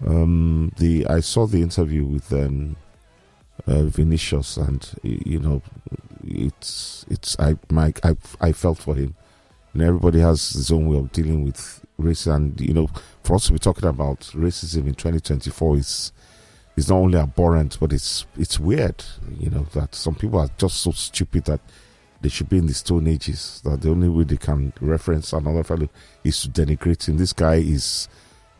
I saw the interview with Vinicius, and I felt for him. Everybody has his own way of dealing with racism, and for us to be talking about racism in 2024 is not only abhorrent, but it's weird. That some people are just so stupid that they should be in the Stone Ages. That the only way they can reference another fellow is to denigrate him. This guy is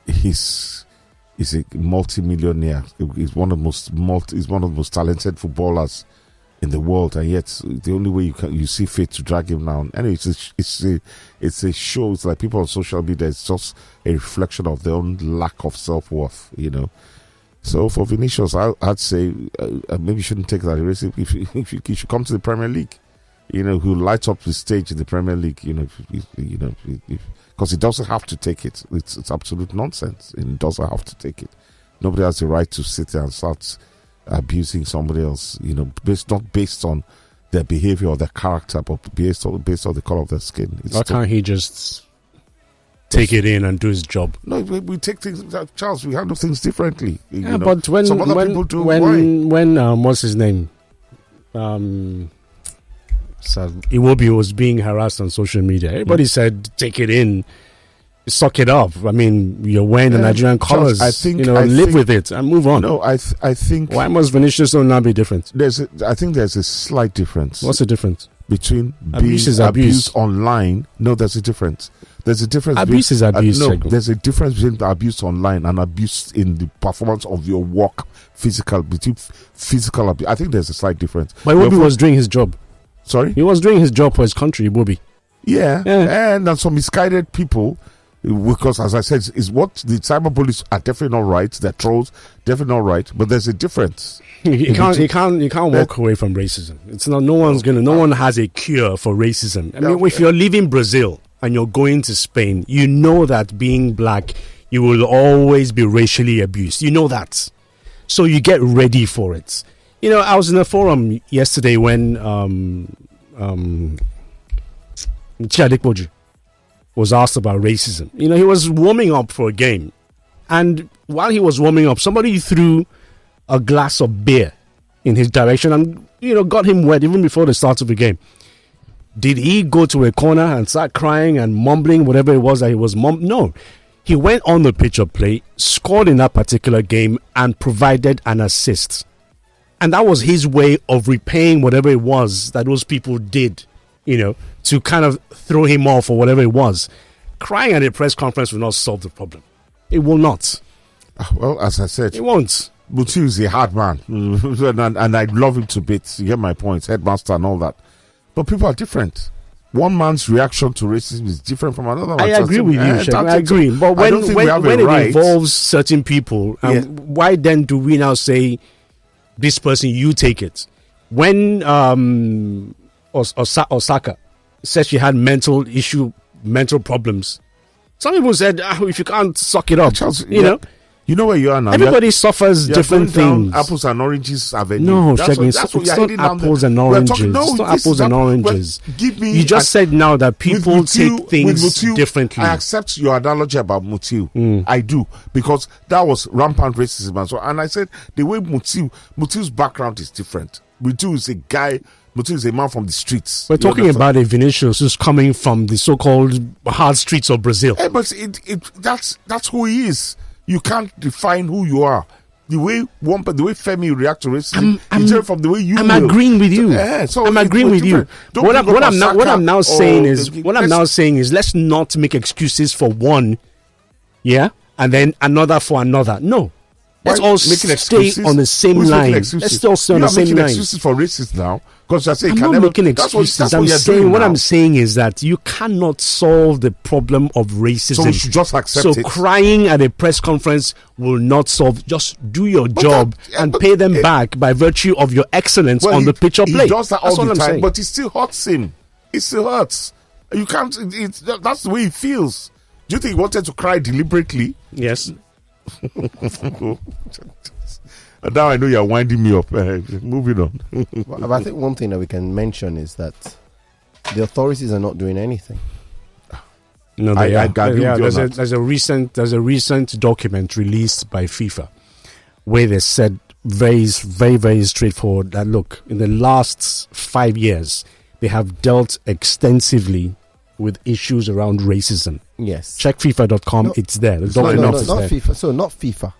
a multi-millionaire. He's one of the most talented footballers in the world, and yet the only way you see fit to drag him down. Anyway, it's a show. It's like people on social media. It's just a reflection of their own lack of self-worth. So for Vinicius, I'd say maybe you shouldn't take that seriously. If you should come to the Premier League, who lights up the stage in the Premier League. Because he doesn't have to take it. It's absolute nonsense. And he doesn't have to take it. Nobody has the right to sit there and start abusing somebody else. Not based on their behavior or their character, but based on the color of their skin. Why can't he just take it in and do his job? No, we take things, Charles. We handle things differently. Yeah, but some other people do. When what's his name? Iwobi was being harassed on social media. Everybody said, take it in, suck it up. I mean, you're wearing the Nigerian colors. I think live with it and move on. No, I think. Why must Vinicius now be different? I think there's a slight difference. What's the difference? Between abuse being is abuse online. No, there's a difference. There's a difference. Abuse is abuse. No, there's a difference between abuse online and abuse in the performance of your work. Between physical abuse. I think there's a slight difference. But Iwobi was doing his job. Sorry? He was doing his job for his country, Iwobi. Yeah. And some misguided people, because as I said, is what the cyber bullies are definitely not right. They're trolls, definitely not right. But there's a difference. You can't walk away from racism. It's not. No one has a cure for racism. I mean, if you're leaving Brazil and you're going to Spain, you know that being black, you will always be racially abused. You know that, so you get ready for it. I was in a forum yesterday when Chiadikpoju was asked about racism. He was warming up for a game, and while he was warming up, somebody threw a glass of beer in his direction and got him wet even before the start of the game. Did he go to a corner and start crying and mumbling whatever it was that he was No. He went on the pitch of play, scored in that particular game, and provided an assist. And that was his way of repaying whatever it was that those people did, to kind of throw him off or whatever it was. Crying at a press conference will not solve the problem. It will not. Well, as I said, it won't. Mutiu is a hard man, and I love him to bits. You get my point, headmaster and all that. But people are different. One man's reaction to racism is different from another man's. I agree with you, Sheikh. I agree. But when it involves certain people, why then do we now say, this person, you take it? When Osaka said she had mental problems, some people said, if you can't suck it up, Charles, you know where you are now. Everybody suffers different things. Apples and oranges avenue. No, it's not apples and oranges. It's not apples and oranges. You just said now that people take things differently. I accept your analogy about Mutiu. I do, because that was rampant racism. And I said the way Mutiu's background is different. Mutiu is a man from the streets. We're talking about a Vinicius who's coming from the so-called hard streets of Brazil. But that's who he is. You can't define who you are. The way Femi reacts to racism is different from the way you. I'm agreeing with you. I'm agreeing with you. What I'm now saying is let's not make excuses for one, and then another for another. No. Let's all stay on the same line. Let's all stay on the same line. You're making excuses for racists now. I'm not making excuses. I'm saying is that you cannot solve the problem of racism. So we should just accept it. So crying at a press conference will not solve. Just do your job and pay them back by virtue of your excellence on the pitch of play. He does that all the time, but it still hurts him. It still hurts. You can't. That's the way he feels. Do you think he wanted to cry deliberately? Yes. Now I know you're winding me up. Moving on. But I think one thing that we can mention is that the authorities are not doing anything. No, they are. agree with you on that. There's a recent document released by FIFA where they said very, very, very straightforward that look, in the last 5 years, they have dealt extensively with issues around racism. Yes. Check FIFA.com, No, it's there. The No, document not is there. FIFA. So not FIFA.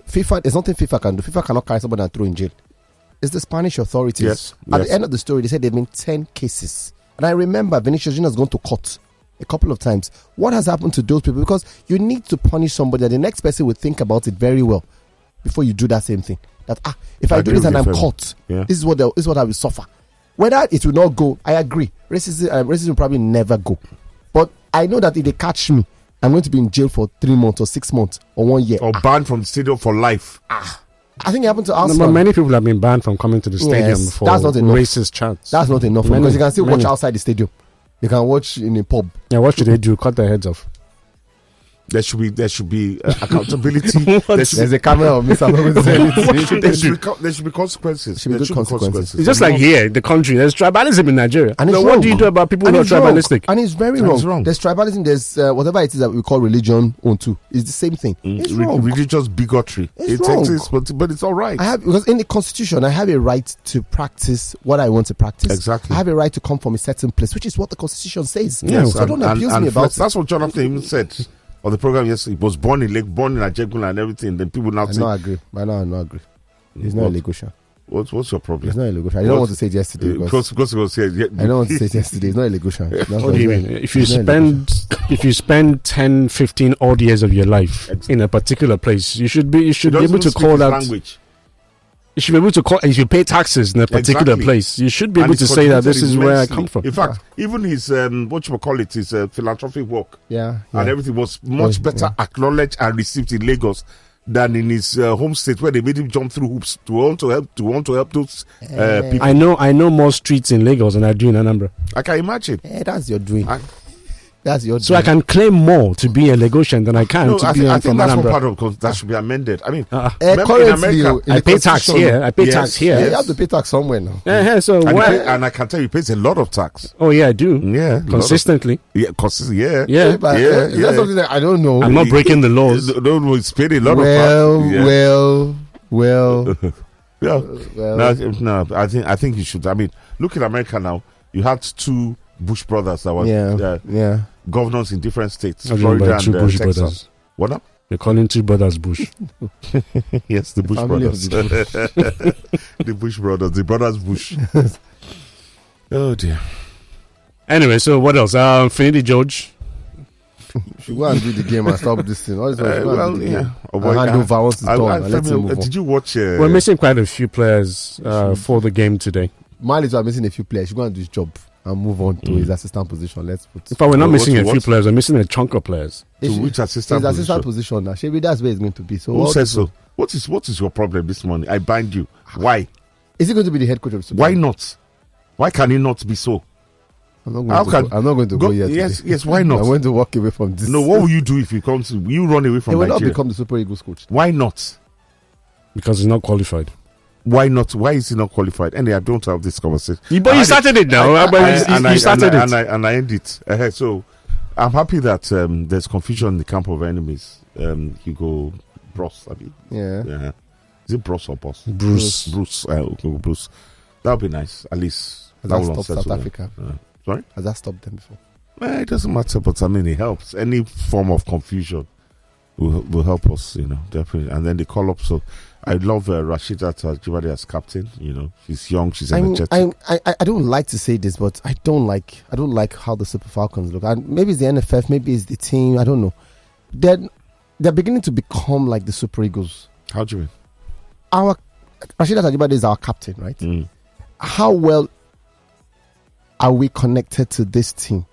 FIFA, there's nothing FIFA can do. FIFA cannot carry somebody and throw in jail. It's the Spanish authorities. Yes, At yes. the end of the story, they said there have been 10 cases. And I remember Vinicius Jr has gone to court a couple of times. What has happened to those people? Because you need to punish somebody that the next person will think about it very well before you do that same thing. That, if I do this and I'm caught, this is what I will suffer. Whether it will not go, I agree. Racism will probably never go. But I know that if they catch me, I'm going to be in jail for 3 months or 6 months or 1 year. Or banned from the stadium for life. I think it happened to Arsenal. Many people have been banned from coming to the stadium for that's not enough. racist chants. That's not enough because you can still watch outside the stadium. You can watch in a pub. Yeah, what should they do? Cut their heads off. There should be accountability. There's a camera of me, so I'm not going to say anything. There should be consequences. Should be good consequences. It's just like here, the country. There's tribalism in Nigeria. And it's so wrong. what do you do about people And who are it's wrong. tribalistic? And it's very And wrong. it's wrong. There's tribalism. There's whatever it is that we call religion on too. It's the same thing. It's wrong. Religious bigotry. It's It wrong. exists, but it's all right. Because in the constitution, I have a right to practice what I want to practice. Exactly. I have a right to come from a certain place, which is what the constitution says. Yes, So don't abuse me about it. That's what Jonathan even said on the program yesterday. He was born in Lake, born in Ajegula and everything. Then people now I say, don't agree. I don't agree. It's not illegal. what's your problem? It's not illegal. I don't want to say it yesterday. Because it was here. I don't want to say it yesterday. It's not illegal. What do you mean? If you spend 10, 15 odd years of your life in a particular place, you should be able to call that language. You should be able to call. If you pay taxes in a particular place, you should be able to say that this is where I come from. In fact, even his his philanthropic work, and everything was much better acknowledged and received in Lagos than in his home state, where they made him jump through hoops to want to help those people. I know more streets in Lagos than I do in Anambra. I can imagine. That's your doing. That's your. So I can claim more to be a Lagosian than I can to be I from think that's Anambra. one part of because that should be amended. I mean, currently, in America, I pay tax here. I pay tax here. You have to pay tax somewhere now. So and I can tell you, he pays a lot of tax. Oh yeah, I do. Yeah, consistently. Yeah. That's something that I don't know. I'm not breaking the laws. No, he's paid a lot of tax. Well. Yeah. No, I think you should. I mean, look at America now. You had two Bush brothers that were governors in different states, Florida and Bush Texas. Brothers. What up? They're calling two brothers Bush. Yes, the Bush brothers. The Bush brothers. The brothers Bush. Oh dear. Anyway, so what else? Finidi George. Should go and do the game and stop this thing. Hand over once it's done. Did you watch? We're missing quite a few players for the game today. Mileage are missing a few players. Should go and do his job and move on to his assistant position. Let's put. In fact, we're not missing a few players. We're missing a chunk of players. To which assistant his assistant position now? Maybe that's where it's going to be. So who says so? What is your problem this morning? I bind you. Why? Is he going to be the head coach of the Super Why not? Why can he not be so? I'm not going to go yet. Yes. Why not? I want to walk away from this. No, what will you do if you come to? Will you run away from? He will Nigeria? not become the Super Eagles coach. Why not? Because he's not qualified. Why not? Why is he not qualified? And I don't have this conversation. But you started it now. You started it. And I end it. So I'm happy that there's confusion in the camp of enemies. Hugo Bros. Yeah. Is it Bros or Boss? Bruce. Bruce. That would be nice. At least Has that stopped South Africa? Sorry? Has that stopped them before? It doesn't matter, but I mean, it helps. Any form of confusion will help us, definitely. And then they call up. So I love Rashida Tajibade as captain. She's young, she's energetic. I don't like to say this, but I don't like how the Super Falcons look. And maybe it's the NFF, maybe it's the team. I don't know. They're beginning to become like the Super Eagles. How do you mean? Rashida Tajibade is our captain, right? Mm. How well are we connected to this team?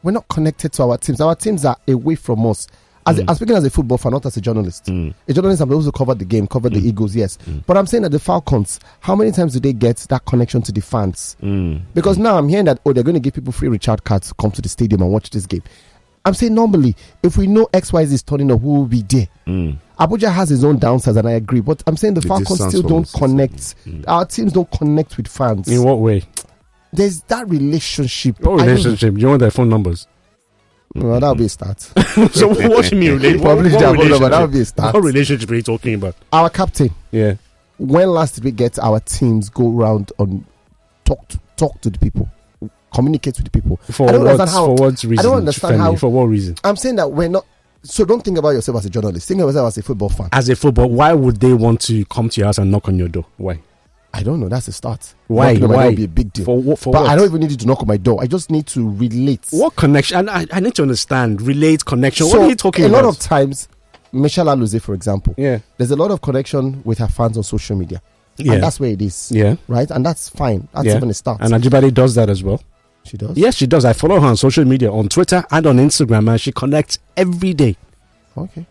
We're not connected to our teams. Our teams are away from us. I'm speaking as a football fan, not as a journalist. A journalist, I'm supposed to cover the game, cover the Eagles, yes. But I'm saying that the Falcons, how many times do they get that connection to the fans? Because now I'm hearing that, they're going to give people free recharge cards to come to the stadium and watch this game. I'm saying normally, if we know XYZ is turning up, who will be there? Abuja has his own downsides, and I agree. But I'm saying the Falcons still don't connect. Our teams don't connect with fans. In what way? There's that relationship. What relationship? Do you want their phone numbers? Well, that'll be a start. So what do you mean? Relate? Publish their phone number. That'll be a start. What relationship are you talking about? Our captain. Yeah. When last did we get our teams go around and talk to the people, communicate with the people? For what reason? I don't understand how. For what reason? I'm saying that we're not. So don't think about yourself as a journalist. Think of yourself as a football fan. As a football, why would they want to come to your house and knock on your door? Why? I don't know. That's a start. Why? Why? Would be a big deal. For but what? I don't even need you to knock on my door. I just need to relate. What connection? I need to understand. Relate, connection. So what are you talking about? A lot of times, Michelle Aluze, for example, there's a lot of connection with her fans on social media. Yeah. And that's where it is. Yeah. Right? And that's fine. That's even a start. And Ajibade does that as well. She does? Yes, she does. I follow her on social media, on Twitter and on Instagram, and she connects every day. Okay.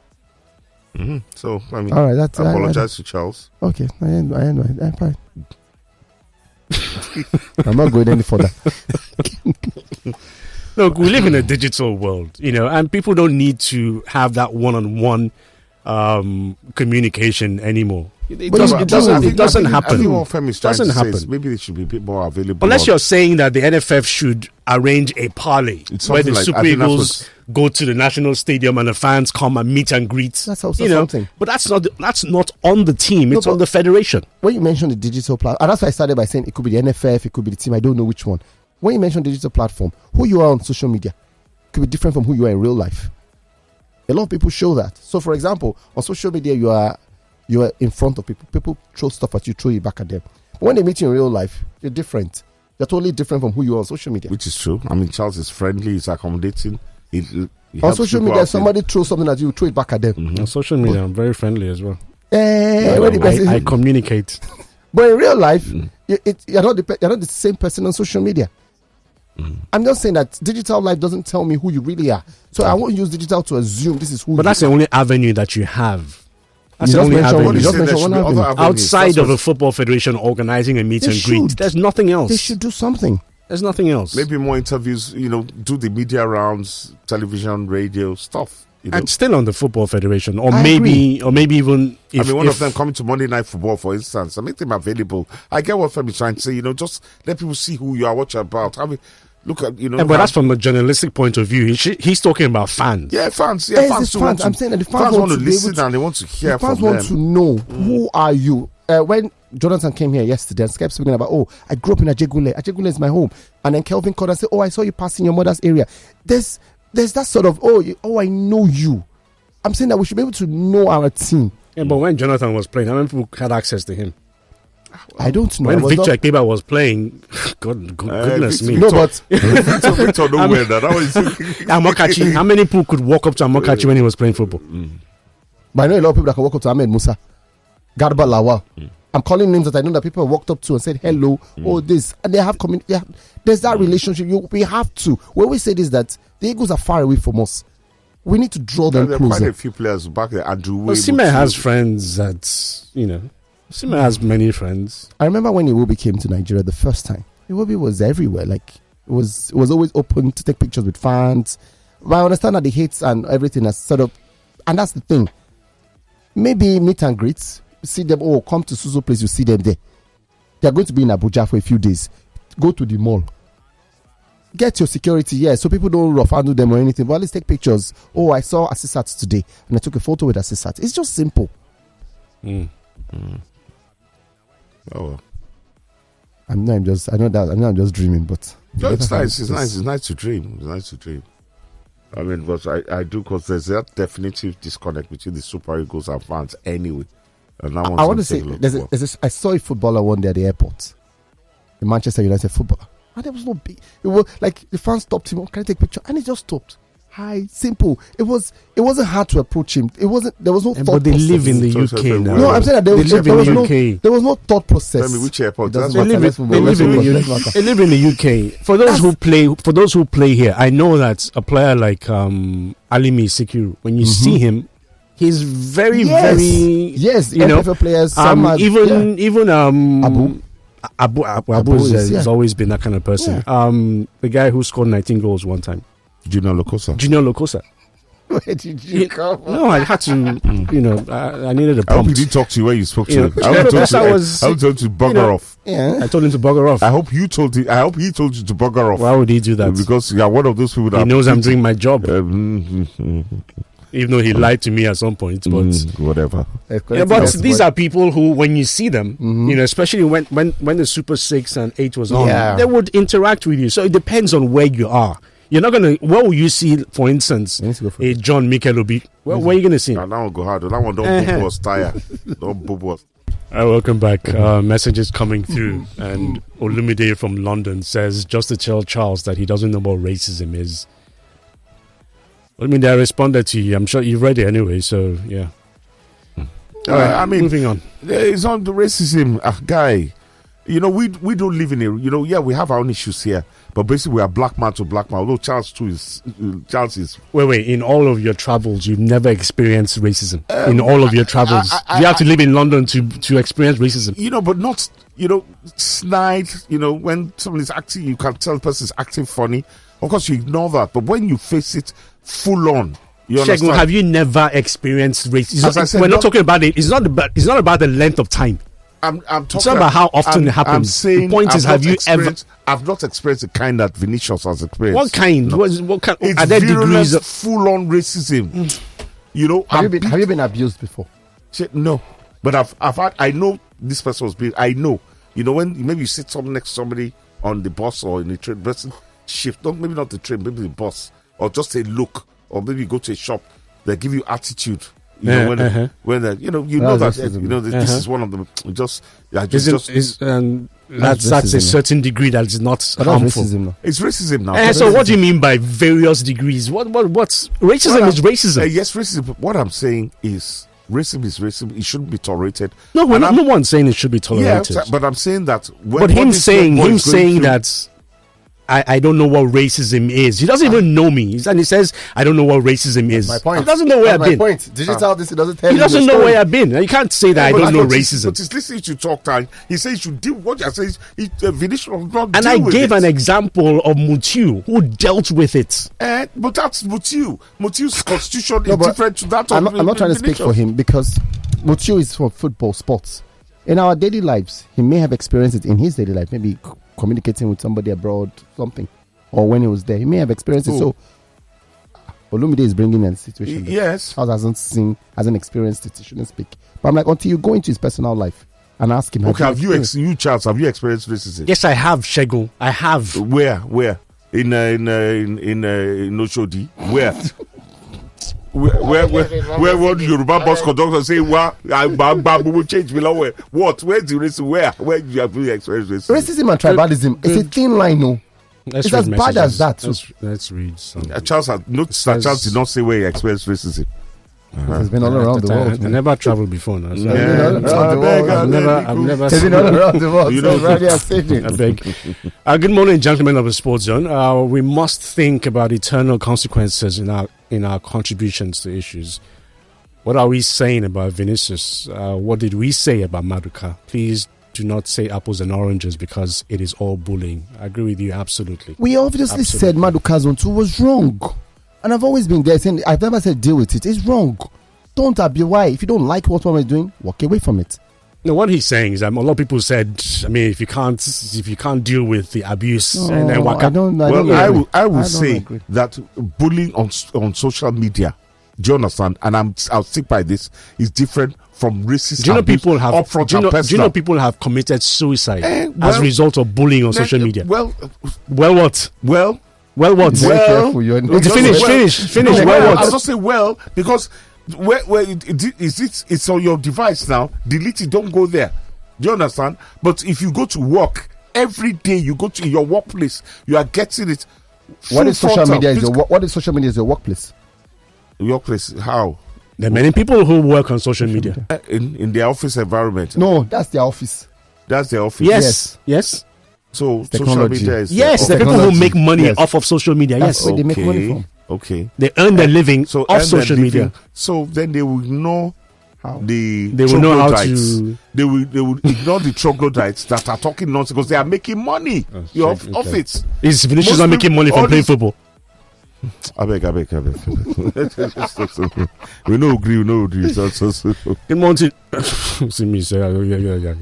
Mm-hmm. So, I mean, all right, that's, I apologize to Charles. Okay. I'm fine. I'm not going any further. Look, we live in a digital world, and people don't need to have that one-on-one communication anymore. It doesn't happen. Maybe it should be a bit more available. Unless you're saying that the NFF should arrange a parlay where the Super Eagles go to the national stadium and the fans come and meet and greet. That's also something. But that's not on the team. It's on the federation. When you mentioned the digital platform, and that's why I started by saying it could be the NFF, it could be the team. I don't know which one. When you mention digital platform, who you are on social media could be different from who you are in real life. A lot of people show that. So, for example, on social media, you are in front of people. People throw stuff at you, throw it back at them. But when they meet you in real life, you're different. You're totally different from who you are on social media. Which is true. I mean, Charles is friendly, he's accommodating. He on social media, somebody throws something at you, throw it back at them. Mm-hmm. On social media, I'm very friendly as well. I communicate. But in real life, you're not the same person on social media. I'm just saying that digital life doesn't tell me who you really are. So I won't use digital to assume this is who you are. But that's the only avenue that you have. That's the only avenue. Outside of a football federation organizing a meet and greet, there's nothing else. They should do something. There's nothing else. Maybe more interviews, do the media rounds, television, radio, stuff. And still on the football federation, or maybe even if one of them coming to Monday Night Football, for instance, I make them available. I get what Femi is trying to say. Just let people see who you are, what you're about. Look at but that's from a journalistic point of view. He's talking about fans. Yeah, fans. Yeah, fans. I'm saying that the fans want to listen and they want to hear from them. The fans want to know who are you. When Jonathan came here yesterday and kept speaking about, I grew up in Ajegule. Ajegule is my home. And then Kelvin called and said, I saw you passing your mother's area. There's that sort of, I know you. I'm saying that we should be able to know our team. Yeah, but when Jonathan was playing, how many people had access to him? I don't know. When Victor Akeba was playing, goodness me. No, but Victor don't wear that. Amokachi, how many people could walk up to Amokachi when he was playing football? But I know a lot of people that can walk up to Ahmed Musa, Garba Lawal. I'm calling names that I know that people have walked up to and said hello, this, and they have there's that relationship. We have to. When we say this, that the Eagles are far away from us. We need to draw them closer. There are quite a few players back there. Sima has friends that Sima has many friends. I remember when Iwobi came to Nigeria the first time. Iwobi was everywhere. Like it was always open to take pictures with fans. But I understand that the hits and everything has sort of, and that's the thing. Maybe meet and greets. See them. Come to Suzo place. You see them there. They are going to be in Abuja for a few days. Go to the mall. Get your security, so people don't rough handle them or anything. But at least take pictures. I saw Assisat today, and I took a photo with Assisat. It's just simple. Oh well. I know I'm just dreaming, but it's nice. It's nice to dream. I mean, but I do, because there's that definitive disconnect between the Super Eagles and fans anyway. And I want to say, I saw a footballer one day at the airport, the Manchester United footballer, and there was no big. It was like the fans stopped him. Can I take a picture? And he just stopped. Hi, simple. It wasn't hard to approach him. There was no thought process. But they live in the UK now. No, I'm saying that there was no thought process. Tell me which airport? They live in the UK. For those who play here, I know that a player like Alimi Sikiru, when you see him, he's very players. Abu has always been that kind of person. Yeah. The guy who scored 19 goals one time. Junior Lokosa. Where did you come from? No, I had to, I needed a prompt. I hope he didn't talk to you when you spoke to him. I was told to bugger off. Yeah. I told him to bugger off. I hope he told you to bugger off. Why would he do that? Because you are one of those people that he knows I'm doing my job. Even though he lied to me at some point, but whatever. Yeah, but these are people who, when you see them, especially when the Super 6 and 8 was on, they would interact with you. So it depends on where you are. You're not gonna. Where will you see, for instance, a John Mikelobi? Where are you gonna see him? That one go hard. That one don't boob us tire. Don't boob us. Welcome back. Messages coming through, and Olumide from London says just to tell Charles that he doesn't know what racism is. I mean, I responded to you. I'm sure you read it anyway. So yeah. I mean, moving on. It's on the racism, guy. We don't live in a. We have our own issues here, but basically we are black man to black man. Although Charles is. Wait. In all of your travels, you've never experienced racism. In all of your travels, you have to live in London to experience racism. But not. Snide. When someone is acting, you can tell the person is acting funny. Of course, you ignore that, but when you face it full on. Shegun, have you never experienced racism? We're not talking about it. It's not about the length of time. I'm talking. It's not about how often it happens. I'm saying, the point is, have you ever? I've not experienced the kind that Vinicius has experienced. What kind? No. What kind? It's are there degrees of full-on racism? Have you been abused before? No, but I've had. I know this person was being. I know. When maybe you sit next to somebody on the bus or in the train, person shift. Maybe not the train, maybe the bus, or just a look, or maybe you go to a shop. They give you attitude. When that this is one of them. That's a certain degree that is not harmful. It's racism now. So what do you mean by various degrees? What's racism? Is racism? Yes, racism. What I'm saying is racism is racism. It shouldn't be tolerated. No, no one's saying it should be tolerated. Yeah, but I'm saying that. But him saying that. I don't know what racism is. He doesn't even know me. And he says, I don't know what racism is. My point. He doesnn't know where I've been. Point. Digital this, he doesn't tell you. He doesn't know where I've been. You can't say that I don't know racism. But he's listening to talk time. He says you should deal with what you're saying. Vinicius will not and deal with it. And I gave an example of Mutiu, who dealt with it. But that's Mutiu. Mutiu's constitution is different to that I'm of not trying to speak for him because Mutiu is for football, sports. In our daily lives, he may have experienced it in his daily life, maybe communicating with somebody abroad, something. Or when he was there, he may have experienced it. So, Olumide is bringing in a situation. Yes. Charles hasn't experienced it. He shouldn't speak. But I'm like, until you go into his personal life and ask him. Okay, Charles, have you experienced racism? Yes, I have, Shegun. I have. Where? In Oshodi? Where? Where would Yoruba bus conductor say, "Well, I will change below where?" What? Where's the racism? Where do you have experienced racism? Racism and tribalism. It's a thin line, no. It's as bad as that. Let's read some. Charles did not say where he experienced racism. It's been all around the world. I never traveled before now. So I've never been all around the world. I beg. Good morning, gentlemen of the Sports Zone. We must think about eternal consequences in our contributions to issues. What are we saying about Vinicius? What did we say about Maduka? Please do not say apples and oranges because it is all bullying. I agree with you absolutely. We obviously said Maduka's on 2 was wrong. And I've always been there saying, I've never said deal with it. It's wrong. Don't abuse. Why? If you don't like what one is doing, walk away from it. No, what he's saying is that a lot of people said, if you can't deal with the abuse, and then walk up. I will say that bullying on social media, do you understand? And I'll stick by this, is different from racist. Do you know people have committed suicide as a result of bullying on social media? Well, what? Finish. I'll just say because it's on your device now. Delete it. Don't go there. Do you understand? But if you go to work every day, you go to your workplace, you are getting it. What is social media? What is social media? Is your workplace? Workplace? How? There are many people who work on social media in their office environment. No, that's their office. That's their office. Yes. So social media is the people who make money off of social media. That's where they make money from. Okay. They earn their living off social media. So then they will know how they will know how to. They will ignore the troglodytes that are talking nonsense because they are making money off it. Is Vinicius not making money from playing football? I beg. We no agree. So. Good morning to see me say yeah.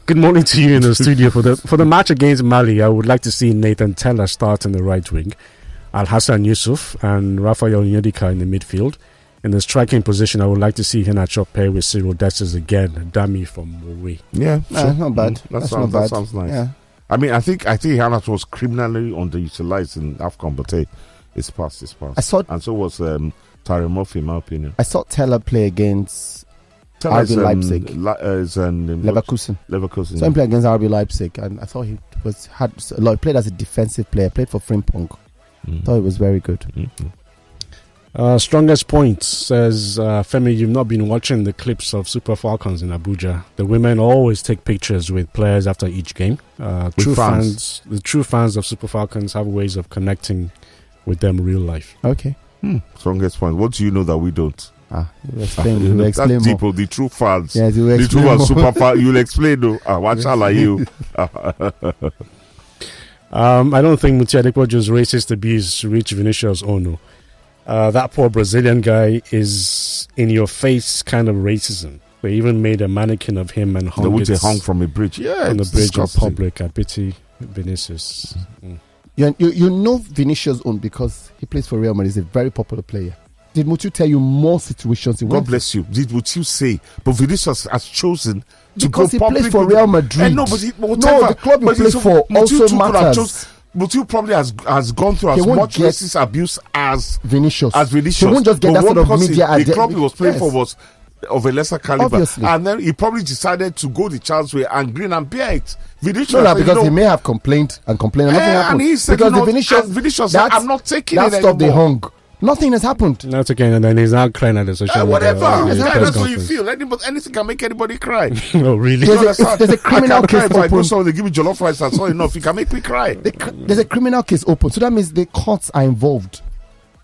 Good morning to you in the studio for the match against Mali. I would like to see Nathan Tella start in the right wing, Al Hassan Yusuf and Rafael Nyedika in the midfield. In the striking position, I would like to see Iheanacho pair with Cyril Dessers again. Dummy from Mowe. Yeah, sure. Not bad. That sounds nice. Yeah. I mean, I think Iheanacho was criminally underutilized in AFCON, but hey, it's past. And so was Tyrone Murphy, in my opinion. I saw Teller play against RB Leipzig. Leverkusen. So he played against RB Leipzig, and I thought he played as a defensive player, played for Frimpong. Thought it was very good. Mm-hmm. Strongest point says Femi, you've not been watching the clips of Super Falcons in Abuja. The women always take pictures with players after each game. The true fans of Super Falcons have ways of connecting with them real life. Okay. Strongest point. What do you know that we don't? You explain. You explain that's more. people, the true fans. Yes, you the explain true more. super fans. You'll explain though. What shall I you? I don't think Mutia Adepoju's racist abuse reached Vinicius Ono. That poor Brazilian guy is in your face kind of racism. They even made a mannequin of him and hung from a bridge. Yeah, on the bridge disgusting. in public. I pity Vinicius. You know Vinicius Jr because he plays for Real Madrid. He's a very popular player. Did Mutu tell you more situations? God bless you. Did Mutu say? But Vinicius has chosen to go because he plays for Real Madrid. No, but the club he plays for also matters. Mutu probably has gone through as much racist abuse as Vinicius. He won't just get that sort of media. The club he was playing for was of a lesser caliber. Obviously. And then he probably decided to go the child's way and grin and bear it. Vinicius because he may have complained and nothing happened. And he said, because Vinicius said, I'm not taking it anymore. That stuff they hung. Nothing has happened. Not again, and then he's not crying at the social media. Whatever. That's what you feel. Anything can make anybody cry. Oh, really? There's a criminal case open. I go somewhere, they give me jollof rice, that's all enough. You can make me cry. There's a criminal case open. So that means the courts are involved.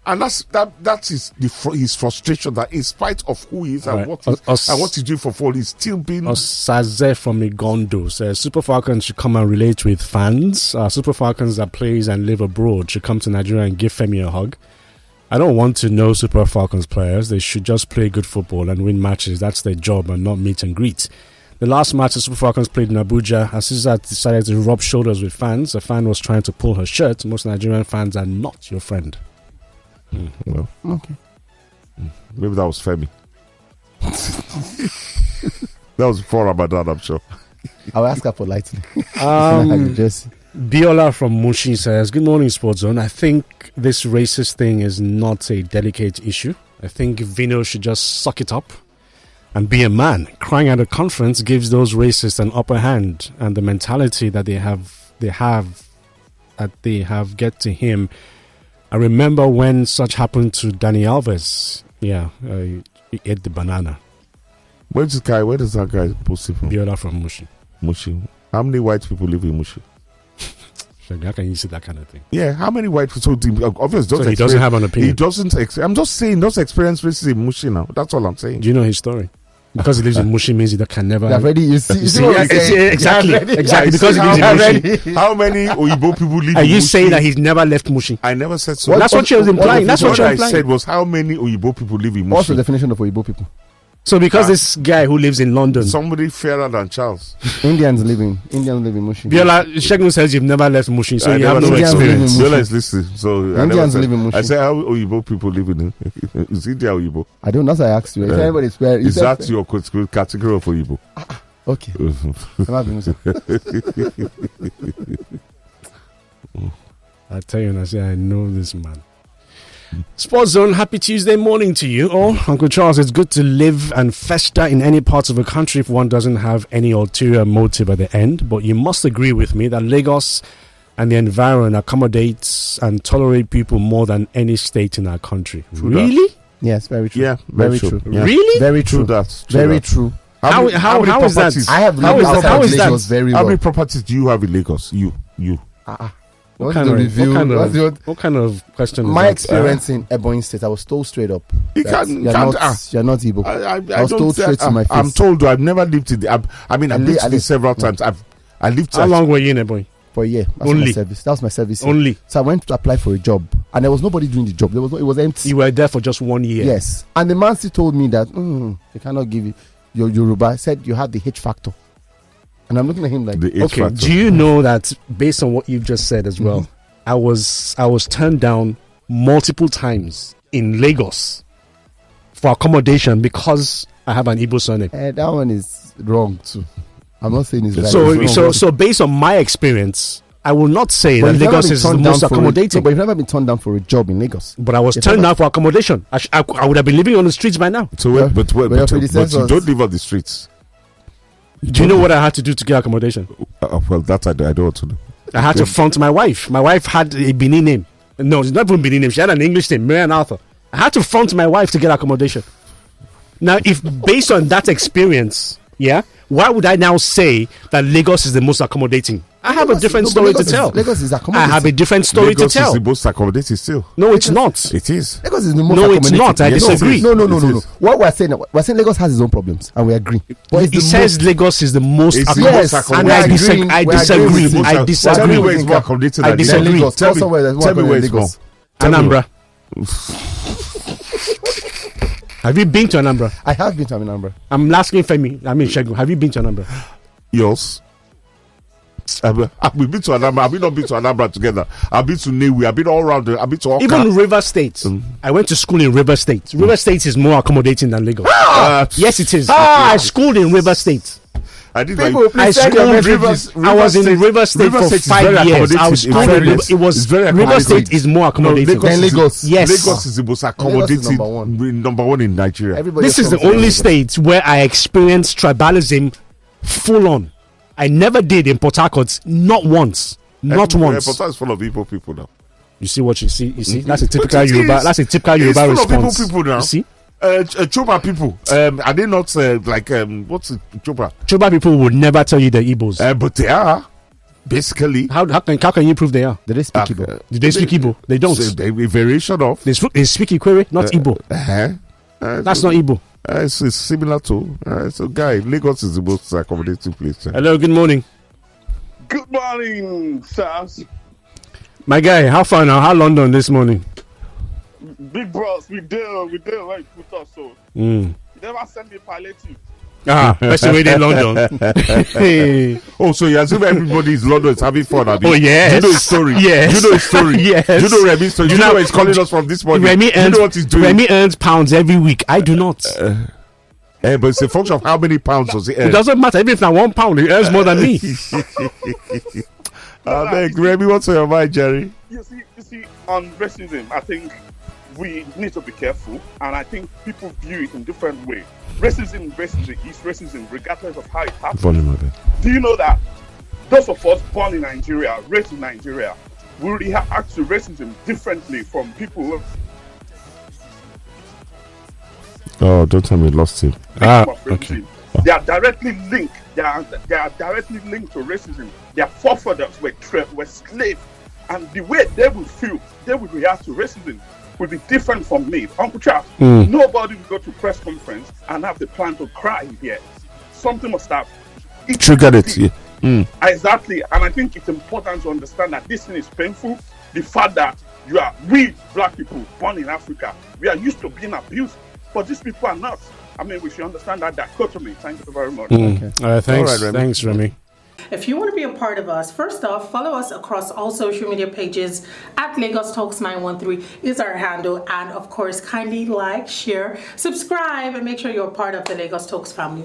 And that is his frustration that in spite of who he is and what he's doing for football, he's still being... Osaze from Igondo says Super Falcons should come and relate with fans. Super Falcons that plays and live abroad should come to Nigeria and give Femi a hug. I don't want to know Super Falcons players. They should just play good football and win matches. That's their job and not meet and greet. The last match the Super Falcons played in Abuja, Aziza decided to rub shoulders with fans. A fan was trying to pull her shirt. Most Nigerian fans are not your friend. Well, okay. Maybe that was Femi. That was before Ramadan, I'm sure. I'll ask her politely. Biola from Mushi says, good morning, Sports Zone. I think this racist thing is not a delicate issue. I think Vino should just suck it up and be a man. Crying at a conference gives those racists an upper hand, and the mentality that they have get to him. I remember when such happened to Dani Alves. Yeah, he ate the banana. Where does that guy post it from? Biola from Mushi. How many white people live in Mushi? How can you say that kind of thing? Yeah, how many white people? Obviously, so he doesn't have an opinion. He doesn't. I'm just saying, does experience racism in Mushi now. That's all I'm saying. Do you know his story? Because he lives in Mushi means he can never. Already, you see exactly. Because he lives in Mushi. How many Oyibo people live in Mushi? Are you saying that he's never left Mushi? I never said so. That's what she was implying. That's what I said was how many Oyibo people live in Mushi. What's the definition of Oyibo people? So because this guy who lives in London, somebody fairer than Charles. Indians live in Mushi. Biola, Shegun says you've never left Mushi, so you have no experience. Biola is listening, so Indians live in Mushi. I said how Oyibo people live in is India Oyibo? I don't know. That's what I asked you. If anybody's fair, is that your category of Oyibo? Okay. I tell you, and I say I know this man. Sports Zone, happy Tuesday morning to you all. Uncle Charles, it's good to live and fester in any parts of the country if one doesn't have any ulterior motive at the end. But you must agree with me that Lagos and the environment accommodates and tolerate people more than any state in our country. True really? That. Yes, very true. Yeah, very true. Yeah. Really? Very true. Very true. How is that? I have lived outside of Lagos very well. How many properties do you have in Lagos? You. What kind of question is my that? experience in Ebonyi State, I was told straight up you're not Igbo. I was told straight to my face. I'm told I've never lived in I've been to several times. I lived. How long were you in Ebonyi? For a year. That was my service. Only. So I went to apply for a job and there was nobody doing the job. It was empty. You were there for just 1 year. Yes, and the man still told me that they cannot give you your Yoruba. I said you have the H factor, and I'm looking at him like, The H Okay, factor. do you know that based on what you've just said as well, I was turned down multiple times in Lagos for accommodation because I have an Igbo surname. that one is wrong too. I'm not saying it's right. So based on my experience, I will not say But that you've never Lagos been is the turned down most for a- accommodating. but you've never been turned down for a job in Lagos. But I was You've turned never- down for accommodation. I would have been living on the streets by now. So, Well, but your you predecessors- don't live on the streets. Do you know what I had to do to get accommodation? Well, that I don't want to know. I had to front my wife. My wife had a Benin name. No, it's not even Benin name. She had an English name, Marian Arthur. I had to front my wife to get accommodation. Now, if based on that experience, why would I now say that Lagos is the most accommodating? I have a different story to tell. Lagos is I accommodating. have a different story Lagos to tell. is the most accommodating still. No, it's not. It is. Lagos is the most No, it's accommodating. not. I Yes, disagree. No. It is. What we're saying Lagos has its own problems, and we agree. But it's He the says Lagos is the most It's the accommodating. most Yes, And accommodating. I we're disagree. agreeing- I we're agreeing disagree. with you. I Tell me disagree. where it's more accommodating I than disagree. Lagos. Lagos. Tell me, Tell me tell me where it's more. Tell me Anambra. Have you been to Anambra? I have been to Anambra. I'm asking Femi. I mean Shegun. Have you been to Anambra? Yours. I've been to Anambra. I've not been to Anambra together. I've been to Newi. I've been all around. I've been to Oka. Even River State. I went to school in River State. River State is more accommodating than Lagos. Yes, it is. I schooled in River State. I did People, my. please I send your schooled messages. I was in River State for State is 5 very years. I was accommodating. schooled in It's River. It was very River accommodating. State is more accommodating. Than Lagos. Yes. Lagos is the most Lagos is accommodating. number one. Number one in Nigeria. Everybody This is comes the to only Lagos. state where I experienced tribalism full on. I never did in Port Harcourt. Not once. Not once. Port Harcourt is full of Igbo people now. You see what you see? You see? That's a typical it Yoruba. is. That's a typical It's Yoruba full of Igbo response. people now. You see? Choba people. Are they not like what's it, Choba? Choba people would never tell you they're Igbos. But they are basically. How can you prove they are? Did they speak Igbo? Do they speak Igbo? They don't. So a variation of. They speak Ikwere, not Igbo. That's not Igbo. It's similar to. So, guy, Lagos is the most accommodating place. Hello, good morning. Good morning, sirs. My guy, how far now? How London this morning? Big bros, we deal like put us so. Mm. You never send me palliative. Best way in London. Hey. Oh, so you assume everybody is London is having fun, Abi? Oh, yes. Do you know his story? Yes. Do you know his story? Yes. Do you know Remi's story? Do you know where he's calling us from this morning? Remy Do you earns, know what he's doing? Remy earns pounds every week. I do not. But it's a function of how many pounds does he It earn. doesn't matter. Even if now £1, he earns more than me. Remy, what's on your mind, Jerry? You see, on racism, I think we need to be careful, and I think people view it in different ways. Racism is racism, regardless of how it happens. Volume of it. Do you know that those of us born in Nigeria, raised in Nigeria, we react to racism differently from people who Oh, don't tell me lost him. Okay. They are directly linked. They are directly linked to racism. Their forefathers were slaves, and the way they will feel, they will react to racism will be different from me. Uncle Charles, nobody will go to press conference and have the plan to cry here. Something must have Triggered it. Yeah. Exactly, and I think it's important to understand that this thing is painful. The fact that we black people born in Africa, we are used to being abused, but these people are not. I mean, we should understand that dichotomy. Thank you very much. Okay. Thanks, All right, Remy. thanks, Remy. If you want to be a part of us, first off, follow us across all social media pages at Lagos Talks 913 is our handle. And of course, kindly like, share, subscribe, and make sure you're a part of the Lagos Talks family.